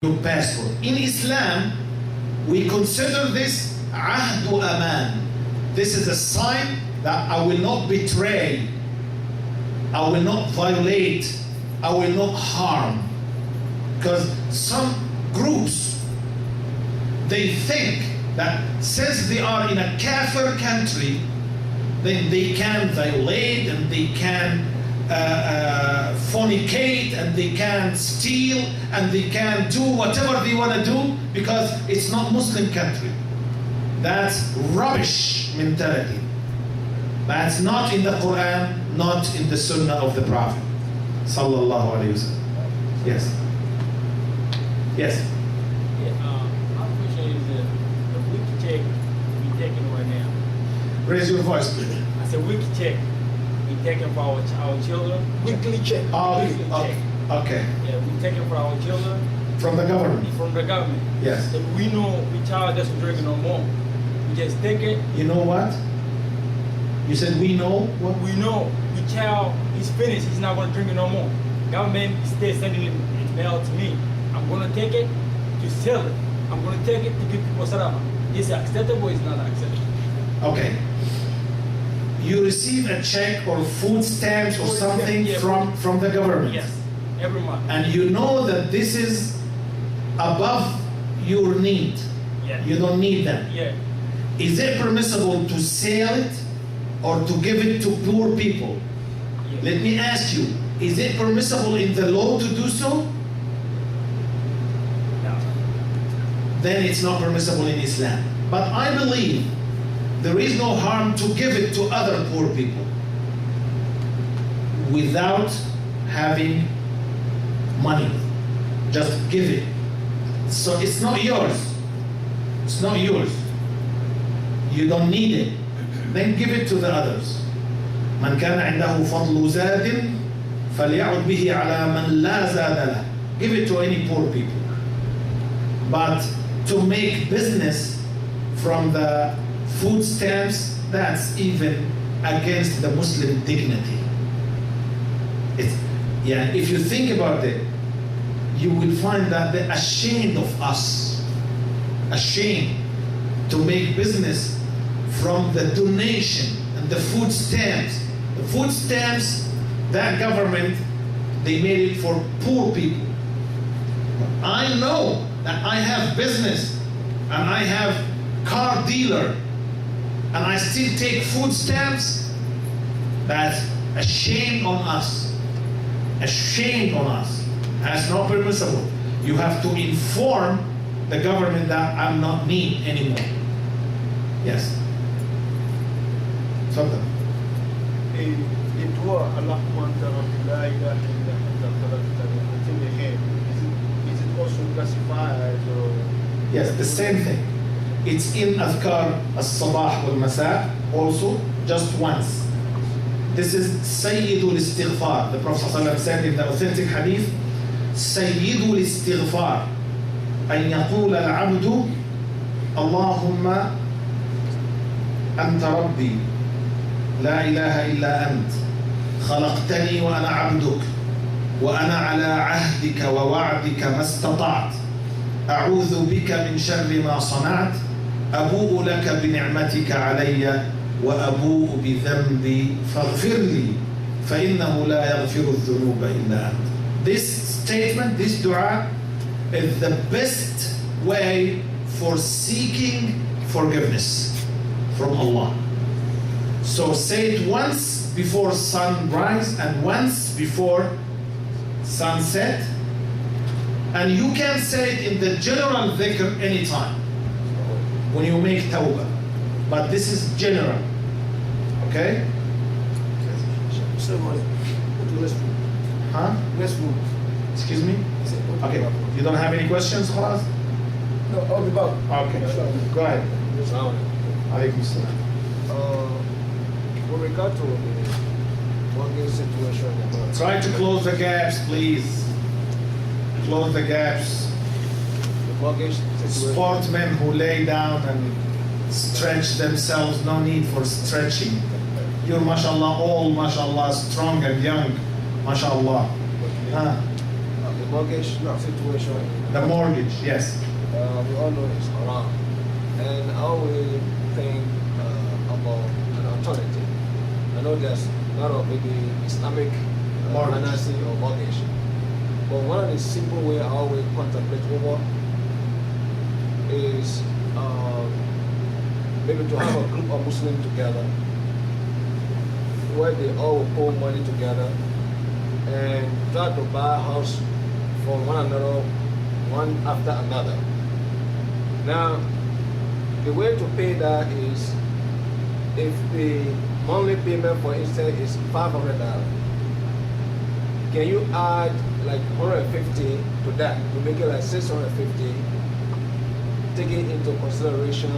your passport. In Islam, we consider this ahdu aman. This is a sign that I will not betray, I will not violate, I will not harm. Because some groups, they think that since they are in a kafir country, then they can violate and they can fornicate and they can steal and they can do whatever they want to do because it's not Muslim country. That's rubbish mentality. That's not in the Quran, not in the Sunnah of the Prophet sallallahu alaihi wasallam. Yes. Yes. My question is the weekly check we taking right now. Raise your voice, please. I said weekly check we taking for our children. Weekly check. Oh, Weekly check. okay. Yeah, we taking for our children From the government. from the government. Yes. If we know we child doesn't drink no more, we just take it. You know what? You said we know what? We know the child is finished. He's not going to drink it no more. Government is still sending it mail to me. I'm going to take it to sell it. I'm going to take it to give people sadaqah. Is it acceptable? It's not acceptable. Okay. You receive a check or food stamps or something Yeah. from the government. Yes, every month. And you know that this is above your need. Yeah. You don't need them. Yeah. Is it permissible to sell it or to give it to poor people? Yeah. Let me ask you, is it permissible in the law to do so? No. Then it's not permissible in Islam. But I believe there is no harm to give it to other poor people without having money. Just give it. So it's not yours. It's not yours. You don't need it. Then give it to the others. من كان عنده فضل زاد فليعد به على من لا زاد له. Give it to any poor people. But to make business from the food stamps, that's even against the Muslim dignity. Yeah, if you think about it, you will find that they're ashamed of us, ashamed to make business from the donation and the food stamps. The food stamps, that government, they made it for poor people. I know that I have business and I have car dealer and I still take food stamps. That's a shame on us. A shame on us. That's not permissible. You have to inform the government that I'm not need anymore. Yes. Something. Et toi, Allahumma anta rabbi la ilaha illa anta khalaqtani until the end. Is it also classified as Yes, the same thing. It's in Adhkar al-Sabah wal-Masa also, just once. This is Sayyidul Istighfar. The Prophet ﷺ said in the authentic hadith, Sayyidul Istighfar, أن يقول العبد اللهم أنت ربي لا إله إلا أنت خلقتني وأنا عبدك وأنا على عهدك ووعدك ما استطعت أعوذ بك من شر ما صنعت أبوء لك بنعمتك علي وأبوء بذنبي فاغفر لي فإنه لا يغفر الذنوب إلا أنت. This statement, this dua is the best way for seeking forgiveness from Allah. So say it once before sunrise and once before sunset. And you can say it in the general dhikr anytime when you make tawbah. But this is general. Okay? Huh? Excuse me? Okay. You don't have any questions, Khalas? No, I'll be back. Okay. Go ahead. Alaykum salam. With regard to the mortgage situation, Try to close the gaps, please. Close the gaps. the mortgage situation. Sportsmen who lay down and stretch themselves, no need for stretching. You're mashallah, all mashallah, strong and young, mashallah. The mortgage situation. The mortgage, yes. We all know it's haram. And how we think about an alternative. I know there's a lot of maybe Islamic financing or mortgage. But one of the simple way how we contemplate over is maybe to have a group of Muslims together where they all will put money together and try to buy a house for one another, one after another. Now, the way to pay that is if the monthly payment, for instance, is $500, can you add like 150 to that to make it like 650, taking into consideration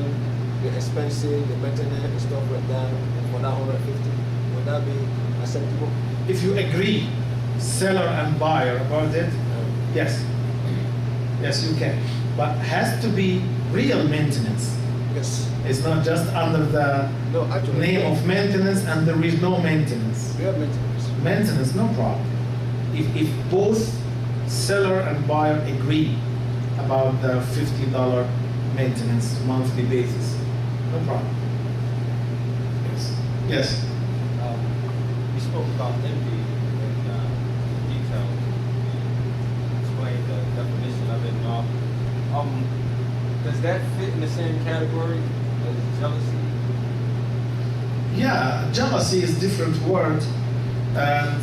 the expenses, the maintenance, and stuff like that, and for that 150, would that be acceptable? If you agree, seller and buyer about it, yes. Yes, you can. But has to be real maintenance. Yes. It's not just under the name of maintenance and there is no maintenance. Real maintenance. Maintenance, no problem. If both seller and buyer agree about the $50 maintenance monthly basis, no problem. Yes. Yes. We spoke about envy in detail. Explained the definition of it and all. Does that fit in the same category as jealousy? Yeah, jealousy is a different word, and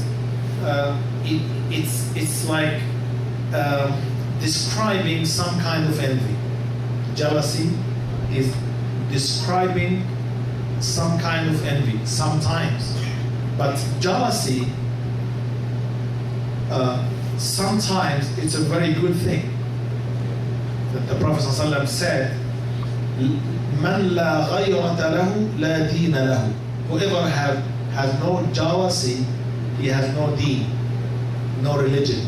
it's like describing some kind of envy. Jealousy is describing some kind of envy sometimes, but jealousy sometimes it's a very good thing. The Prophet ﷺ said, "Man la ghayrata lahu la deena lahu." Whoever has no jealousy, he has no deen, no religion.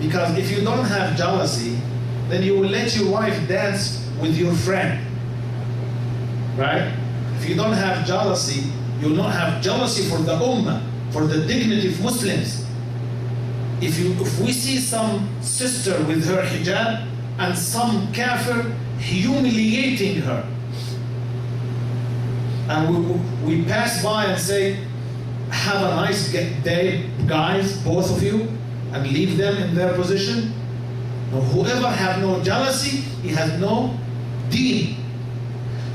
Because if you don't have jealousy, then you will let your wife dance with your friend, right? If you don't have jealousy, you will not have jealousy for the ummah, for the dignity of Muslims. If we see some sister with her hijab and some kafir humiliating her, and we pass by and say, have a nice day, guys, both of you, and leave them in their position. Now, whoever have no jealousy, he has no deen.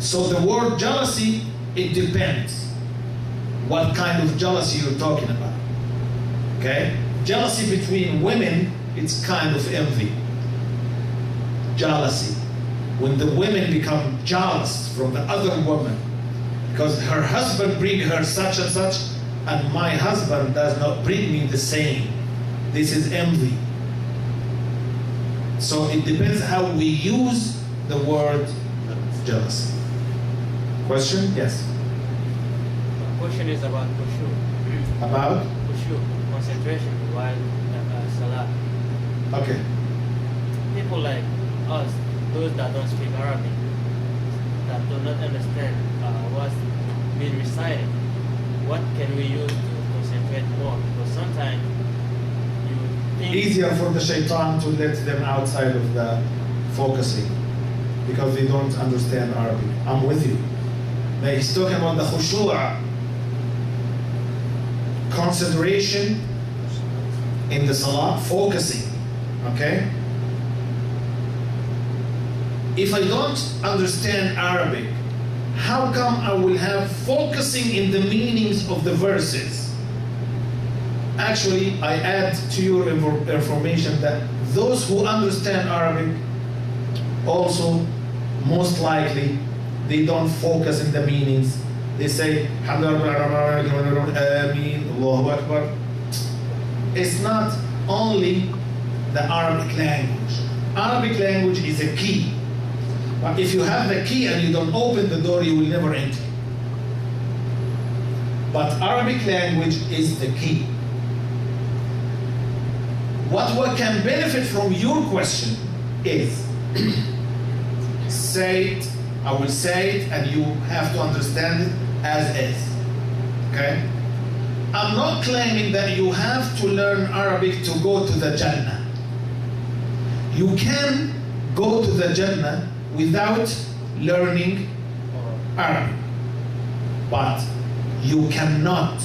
So the word jealousy, it depends what kind of jealousy you're talking about. Okay? Jealousy between women, it's kind of envy. Jealousy. When the women become jealous from the other woman, because her husband bring her such and such, and my husband does not bring me the same. This is envy. So it depends how we use the word jealousy. Question? Yes. The question is about khushu. About? Khushu, concentration while salah. Okay. People like us, those that don't speak Arabic, that do not understand what's being recited, what can we use to concentrate more? Because sometimes you think... Easier for the shaitan to let them outside of the focusing because they don't understand Arabic. I'm with you. But he's talking about the khushu', concentration in the salah, focusing. Okay? If I don't understand Arabic, how come I will have focusing in the meanings of the verses? Actually, I add to your information that those who understand Arabic also, most likely, they don't focus in the meanings. They say, Allahu Akbar. It's not only the Arabic language. Arabic language is a key. But if you have the key and you don't open the door, you will never enter. But Arabic language is the key. What can benefit from your question is, say it, I will say it, and you have to understand it as is. Okay? I'm not claiming that you have to learn Arabic to go to the Jannah. You can go to the Jannah without learning Arabic. But you cannot